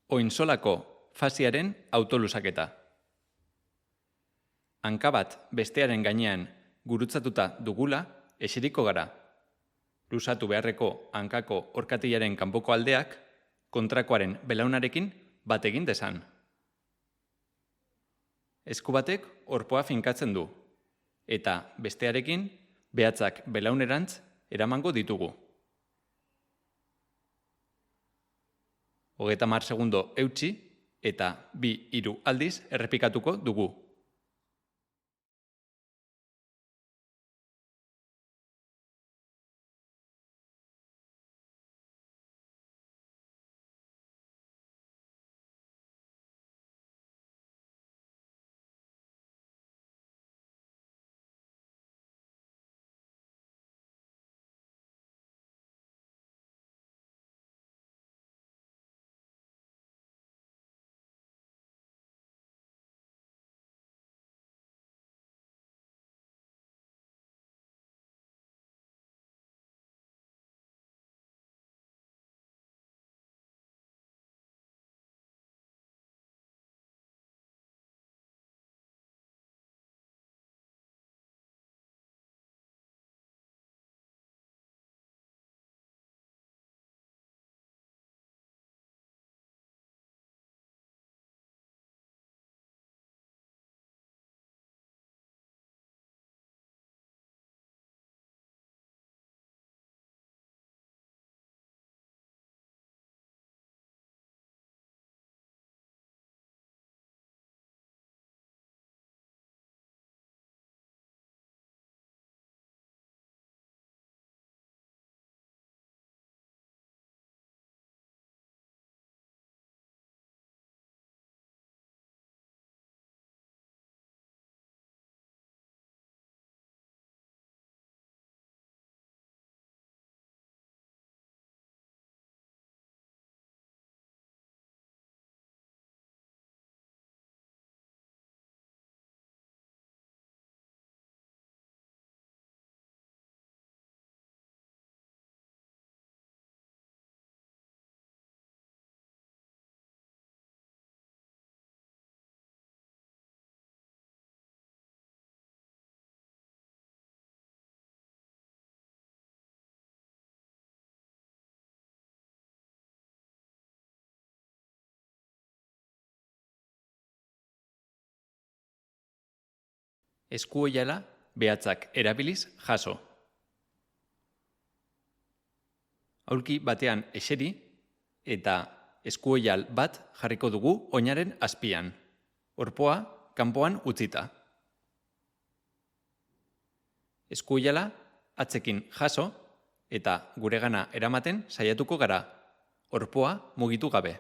Oinsolako fasiaren autolusaketa. Hanka bat bestearen gainean gurutzatuta dugula eseriko gara. Lusatu beharreko hankako orkatilaren kanpoko aldeak kontrakoaren belaunarekin bat egin dezan. Esku batek orpoa finkatzen du, eta bestearekin behatzak belaunerantz eramango ditugu. 30 segundo eutsi eta 2-3 aldiz errepikatuko dugu. Eskuoiala behatzak erabiliz jaso. Aulki batean eseri eta eskuoial bat jarriko dugu oinaren azpian. Orpoa kanpoan utzita. Eskuoiala atzekin jaso eta guregana eramaten saiatuko gara. Orpoa mugitu gabe.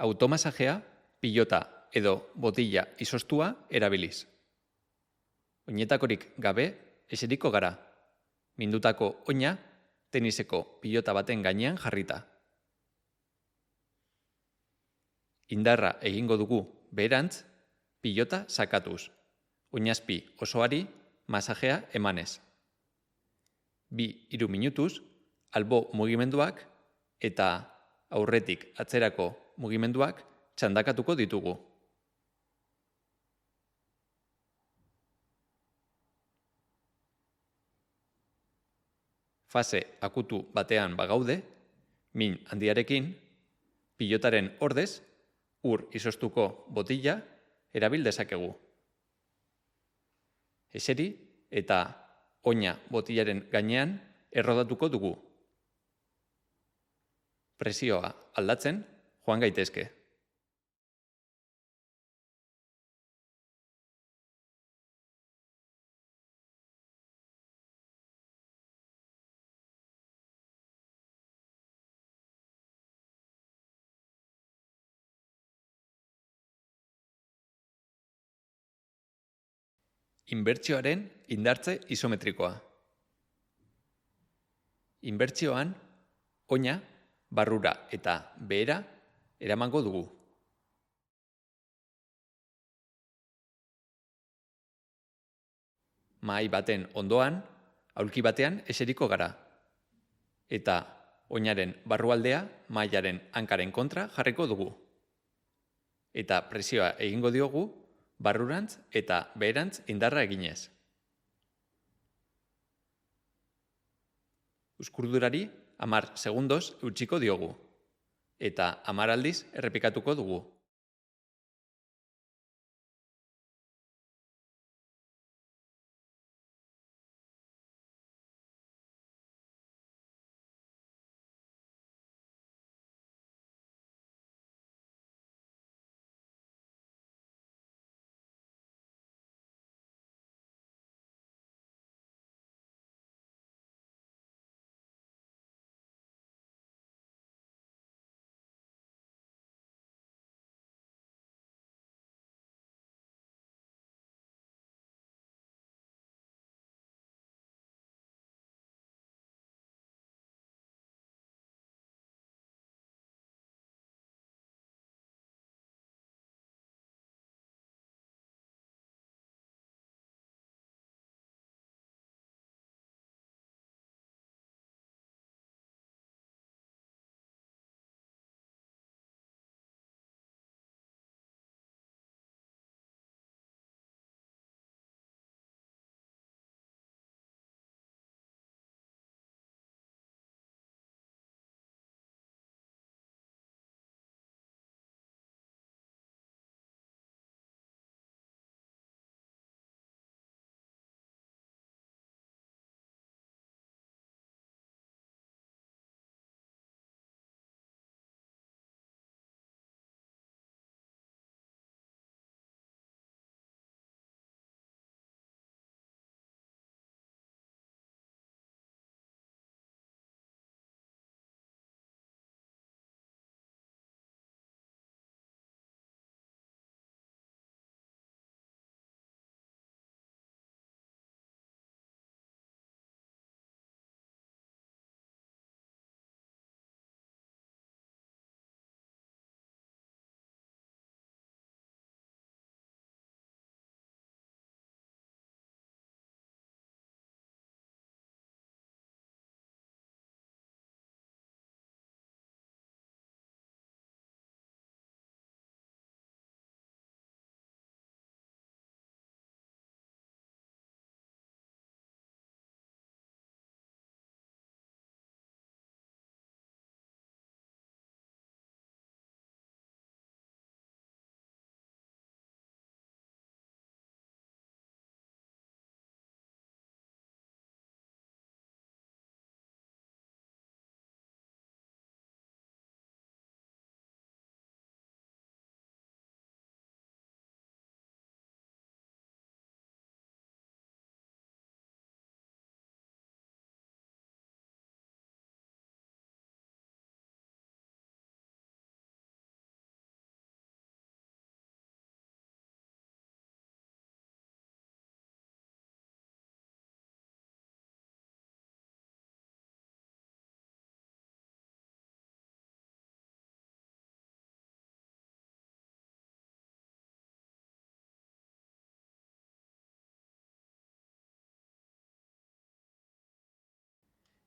Automasajea, pilota edo botila izostua erabiliz. Oinetakorik gabe eseriko gara. Mindutako oina teniseko pilota baten gainean jarrita. Indarra egingo dugu beherantz, pilota sakatuz. Oinazpi osoari masajea emanez. 2-3 minutuz, albo mugimenduak eta aurretik atzerako mugimenduak txandakatuko ditugu. Fase akutu batean bagaude, min handiarekin, pilotaren ordez, ur izostuko botila erabil dezakegu. Eseri eta oina botilaren gainean errodatuko dugu. Presioa aldatzen joan gaitezke. Inbertsioaren indartze isometrikoa. Inbertsioan, oina, barrura eta behera eramango dugu. Mahai baten ondoan, aulki batean eseriko gara. Eta oinaren barrualdea mahaiaren hankaren kontra jarriko dugu. Eta presioa egingo diogu, barrurantz eta beherantz indarra eginez. Uzkurdurari 10 segundoz eutsiko diogu. Eta 10 aldiz errepikatuko dugu.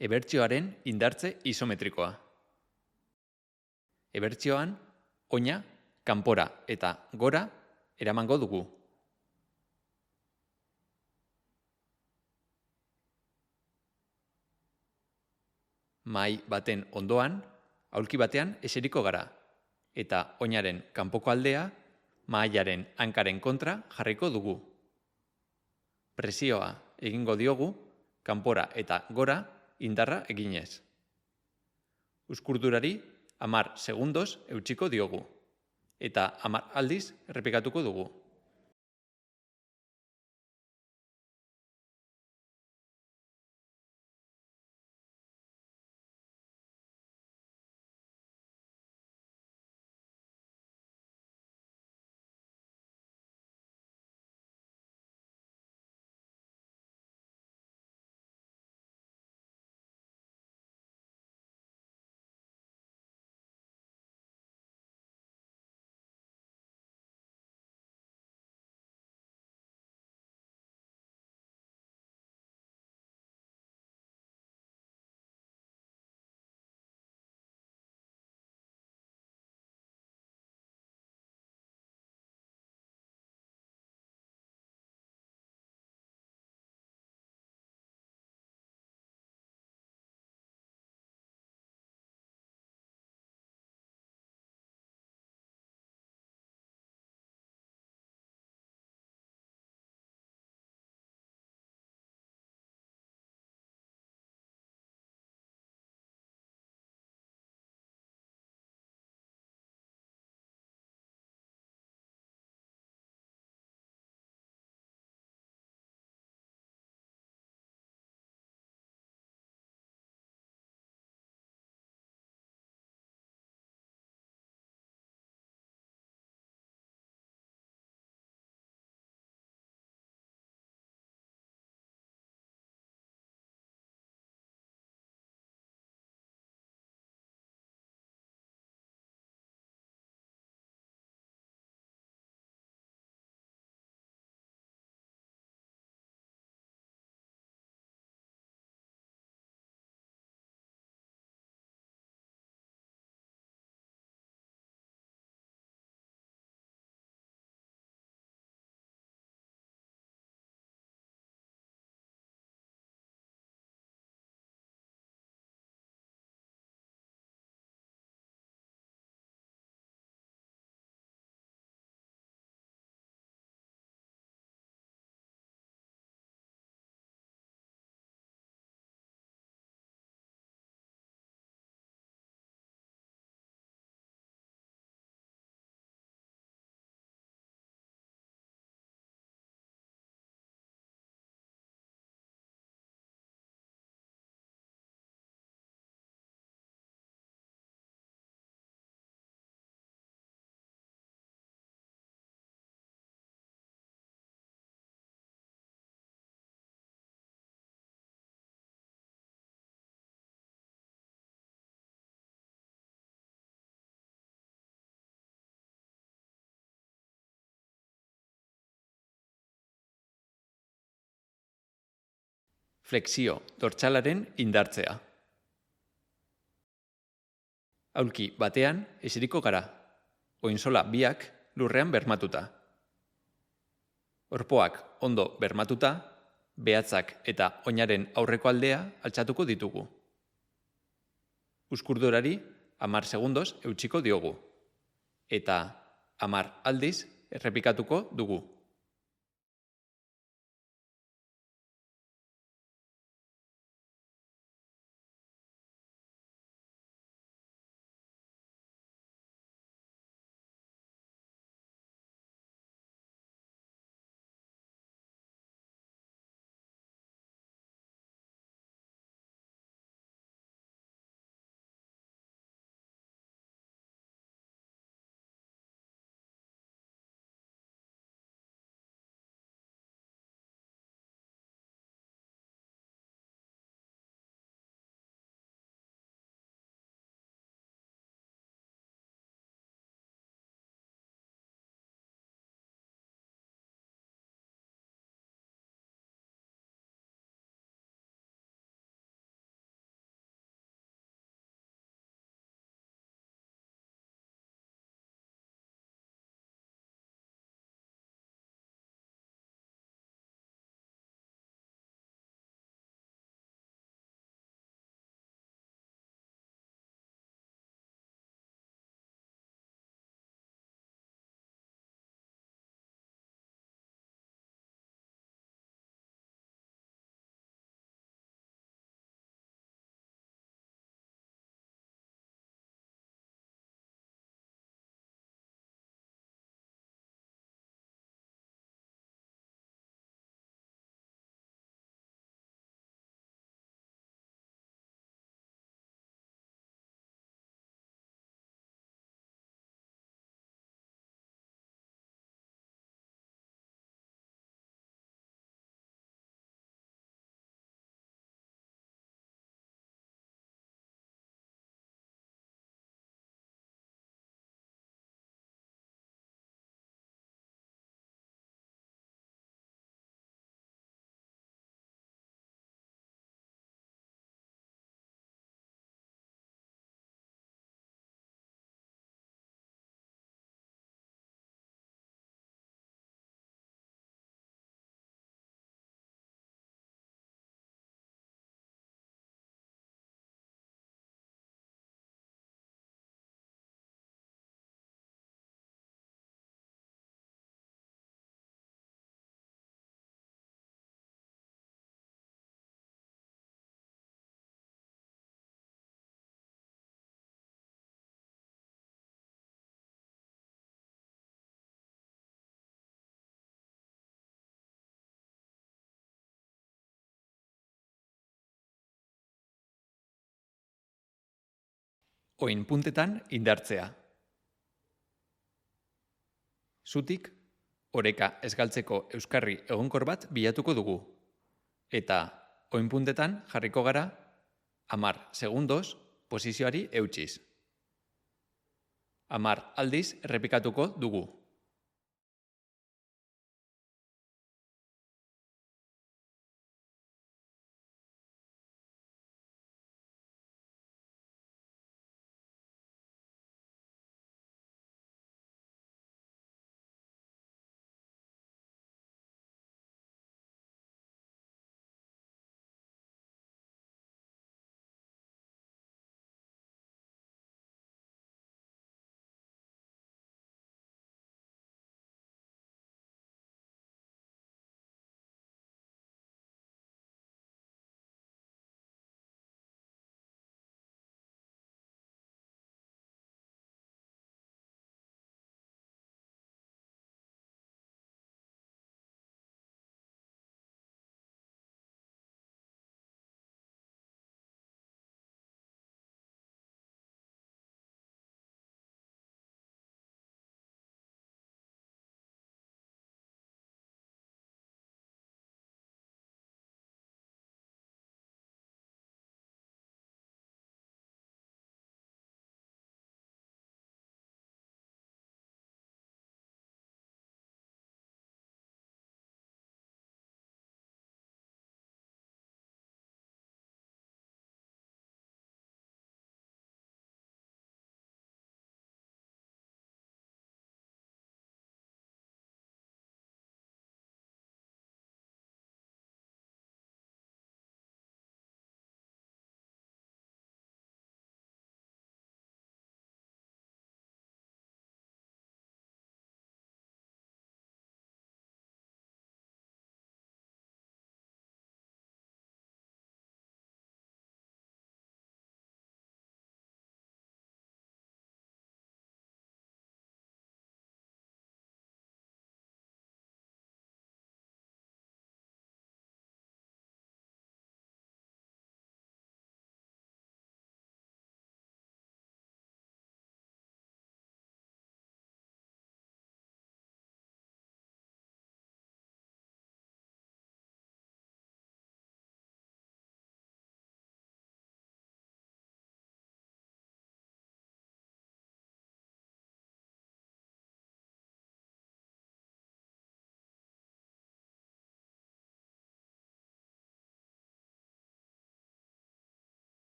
Ebertzioaren indartze isometrikoa. Ebertzioan, oina, kanpora eta gora eramango dugu. Mahai baten ondoan, aulki batean eseriko gara, eta oinaren kanpoko aldea mahaiaren hankaren kontra jarriko dugu. Presioa egingo diogu, kanpora eta gora indarra eginez. Uzkurdurari 10 segundoz eutsiko diogu, eta 10 aldiz errepikatuko dugu. Flexio dortsalaren indartzea. Aulki batean eseriko gara, oinsola biak lurrean bermatuta. Orpoak ondo bermatuta, behatzak eta oinaren aurreko aldea altxatuko ditugu. Uzkurdurari 10 segundoz eutsiko diogu, eta 10 aldiz errepikatuko dugu. Oin puntetan indartzea. Zutik, oreka ez galtzeko euskarri egonkor bat bilatuko dugu. Eta oin puntetan jarriko gara 10 segundoz posizioari eutsiz. 10 aldiz errepikatuko dugu.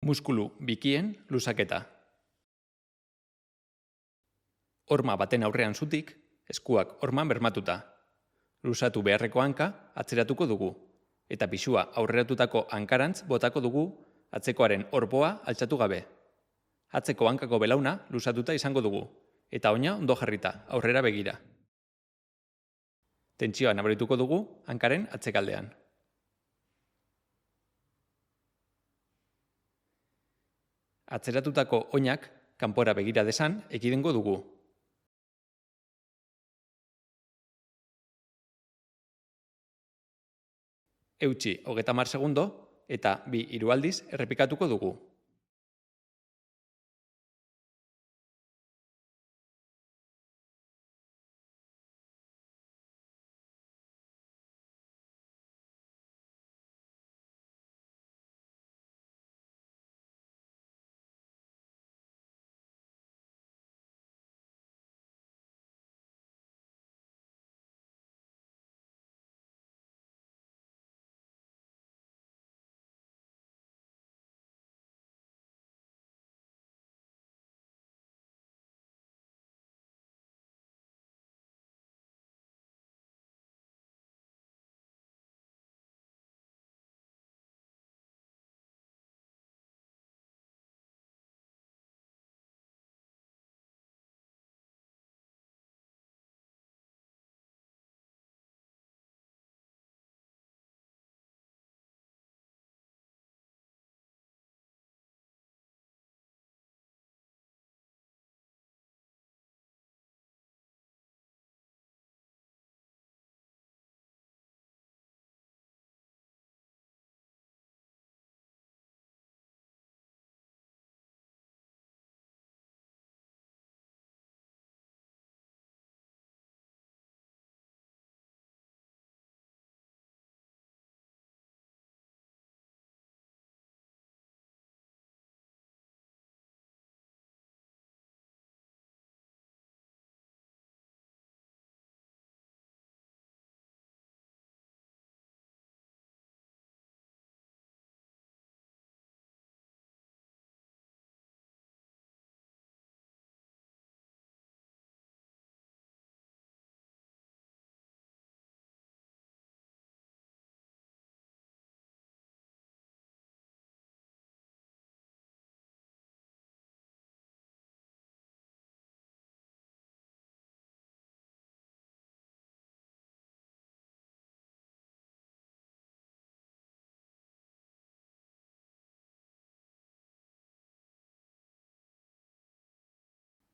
Muskulu bikien lusaketa. Horma baten aurrean zutik, eskuak horman bermatuta. Lusatu beharreko hanka atzeratuko dugu, eta pisua aurreratutako hankarantz botako dugu atzekoaren orpoa altxatu gabe. Atzeko hankako belauna lusatuta izango dugu, eta oina ondo jarrita, aurrera begira. Tentsioa nabarituko dugu hankaren atzekaldean. Atzeratutako oinak kanpora begira desan ekidengo dugu. Eutsi 30 segundo eta 2-3 aldiz errepikatuko dugu.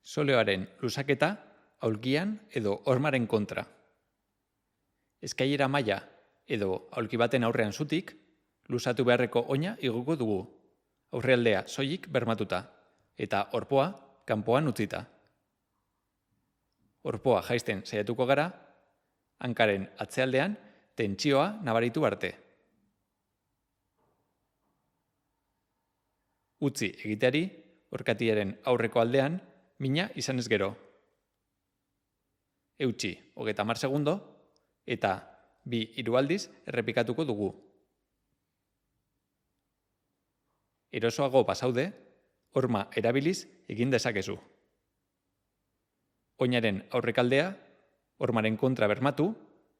Soleoaren lusaketa aulkian edo hormaren kontra. Eskailera maila edo aulki baten aurrean zutik, lusatu beharreko oina igoko dugu, aurrealdea soilik bermatuta, eta orpoa kanpoan utzita. Orpoa jaisten saiatuko gara, hankaren atzealdean tentsioa nabaritu arte. Utzi egiteari, orkatiaren aurreko aldean, mina izanez gero. Eutsi 30 segundo, eta 2-3 aldiz errepikatuko dugu. Erosoago basaude, horma erabiliz egin dezakezu. Oinaren aurrekaldea, hormaren kontra bermatu,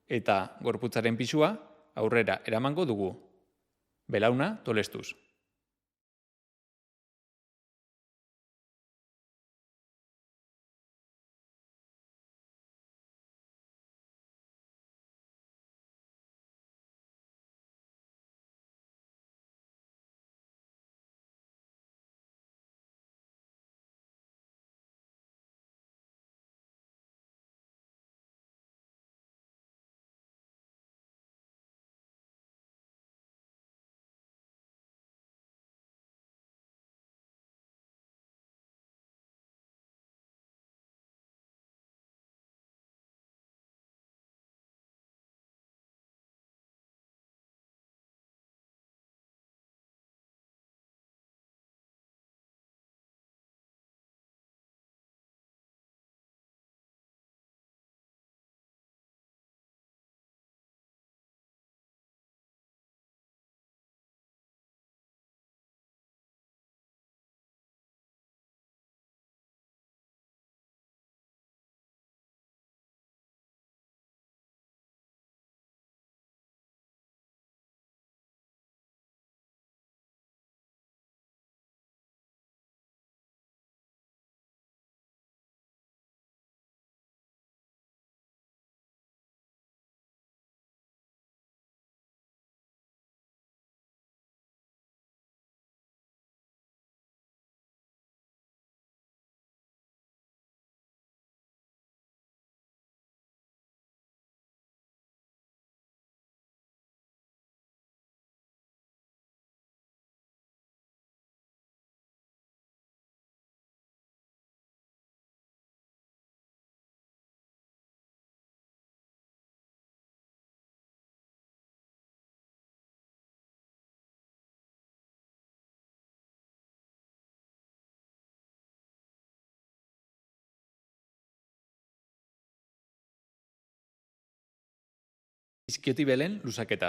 eta gorputzaren pisua aurrera eramango dugu. Belauna tolestuz. Iskiotibelen lusaketa.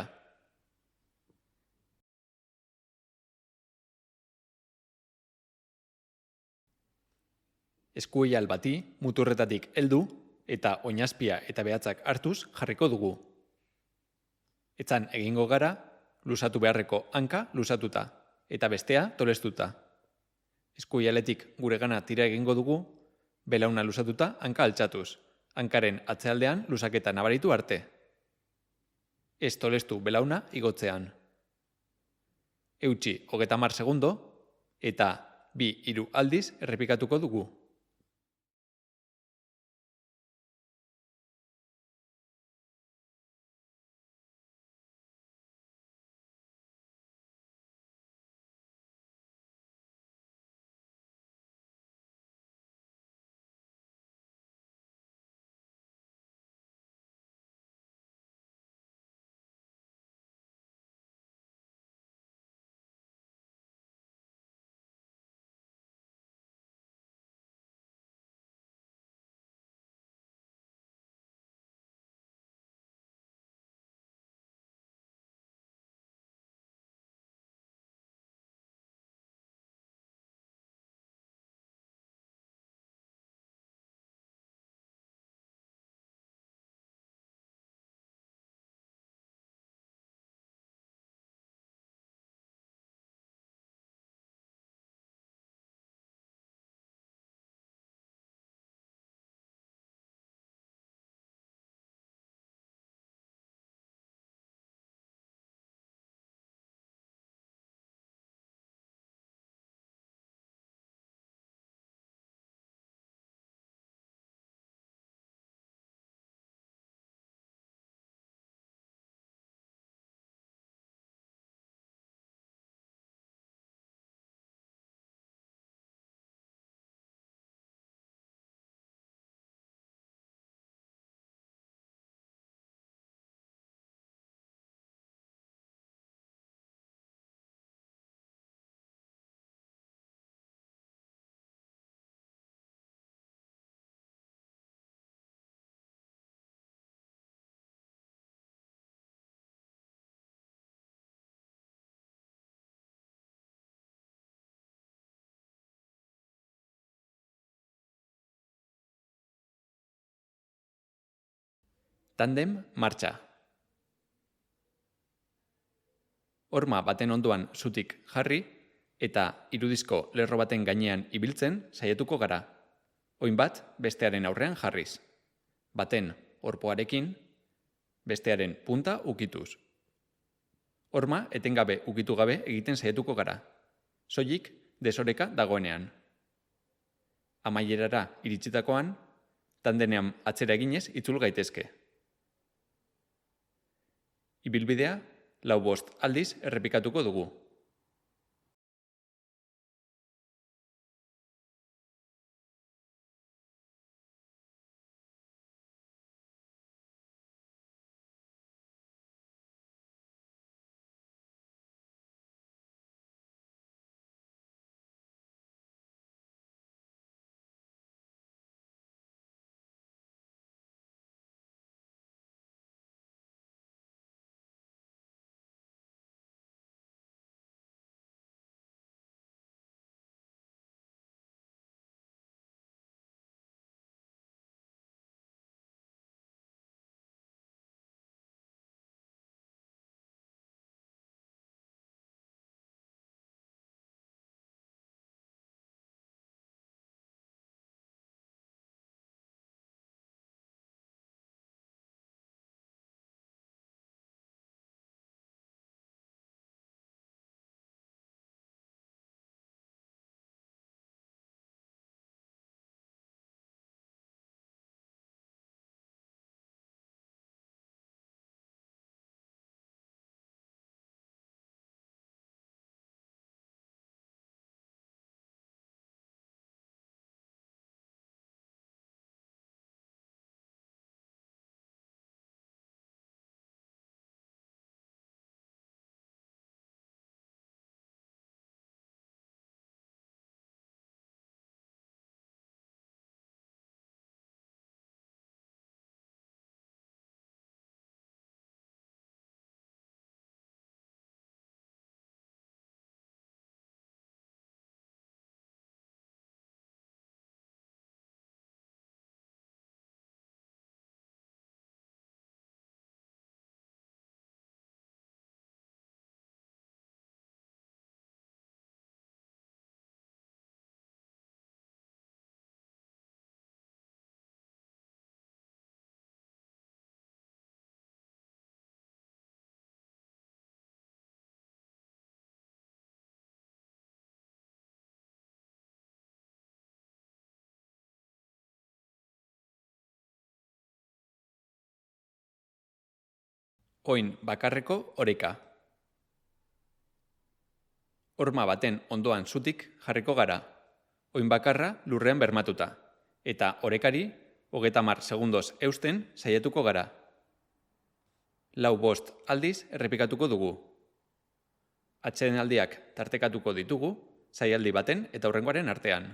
Eskuoial bati muturretatik heldu eta oinazpia eta behatzak hartuz jarriko dugu. Etzan egingo gara, lusatu beharreko hanka lusatuta eta bestea tolestuta. Eskuoialetik guregana tira egingo dugu, belauna lusatuta hanka altxatuz, hankaren atzealdean lusaketa nabaritu arte. Ez tolestu belauna igotzean. Eutsi 30 segundo eta 2-3 aldiz errepikatuko dugu. Tandem martxa. Horma baten ondoan zutik jarri eta irudizko lerro baten gainean ibiltzen saiatuko gara. Oin bat bestearen aurrean jarriz. Baten orpoarekin, bestearen punta ukituz. Horma etengabe ukitu gabe egiten saiatuko gara. Soilik desoreka dagoenean. Amaierara iritsitakoan, tandenean atzera eginez itzul gaitezke. Ibilbidea 4-5 aldiz errepikatuko dugu. Oin bakarreko oreka. Horma baten ondoan zutik jarriko gara. Oin bakarra lurrean bermatuta. Eta orekari 30 segundoz eusten saiatuko gara. 4-5 aldiz errepikatuko dugu. Atsedenaldiak tartekatuko ditugu, saialdi baten eta hurrengoaren artean.